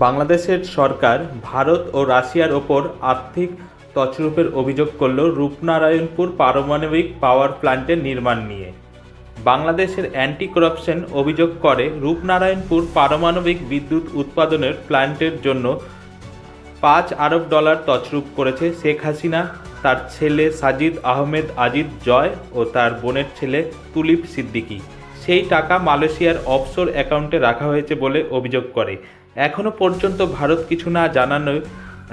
বাংলাদেশের সরকার ভারত ও রাশিয়ার ওপর আর্থিক তছরূপের অভিযোগ করল রূপনারায়ণপুর পারমাণবিক পাওয়ার প্ল্যান্টের নির্মাণ নিয়ে। বাংলাদেশের অ্যান্টি করাপশন অভিযোগ করে রূপনারায়ণপুর পারমাণবিক বিদ্যুৎ উৎপাদনের প্ল্যান্টের জন্য $5 আরব তছরূপ করেছে শেখ হাসিনা, তার ছেলে সাজিদ আহমেদ আজিজ জয় ও তার বোনের ছেলে তুলিপ সিদ্দিকী। সেই টাকা মালয়েশিয়ার অফশোর অ্যাকাউন্টে রাখা হয়েছে বলে অভিযোগ করে। এখনও পর্যন্ত ভারত কিছু না জানানোয়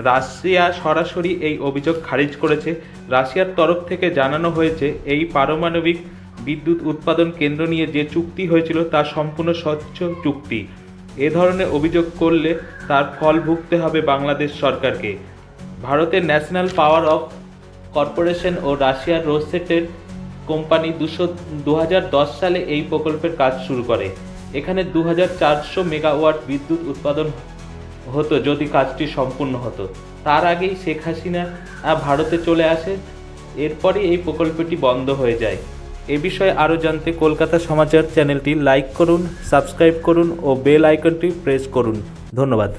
রাশিয়া সরাসরি এই অভিযোগ খারিজ করেছে। রাশিয়ার তরফ থেকে জানানো হয়েছে, এই পারমাণবিক বিদ্যুৎ উৎপাদন কেন্দ্র নিয়ে যে চুক্তি হয়েছিল তা সম্পূর্ণ স্বচ্ছ চুক্তি। এ ধরনের অভিযোগ করলে তার ফল ভুগতে হবে বাংলাদেশ সরকারকে। ভারতের ন্যাশনাল পাওয়ার অফ কর্পোরেশন ও রাশিয়ার রোসেটের কোম্পানি 2010 সালে এই প্রকল্পের কাজ শুরু করে। এখানে 2400 মেগাওয়াট বিদ্যুৎ উৎপাদন হতো যদি কাজটি সম্পূর্ণ হতো। তার আগেই শেখ হাসিনা ভারতে চলে আসে, এরপরই এই প্রকল্পটি বন্ধ হয়ে যায়। এ বিষয়ে আরও জানতে কলকাতা সমাচার চ্যানেলটি লাইক করুন, সাবস্ক্রাইব করুন ও বেল আইকনটি প্রেস করুন। ধন্যবাদ।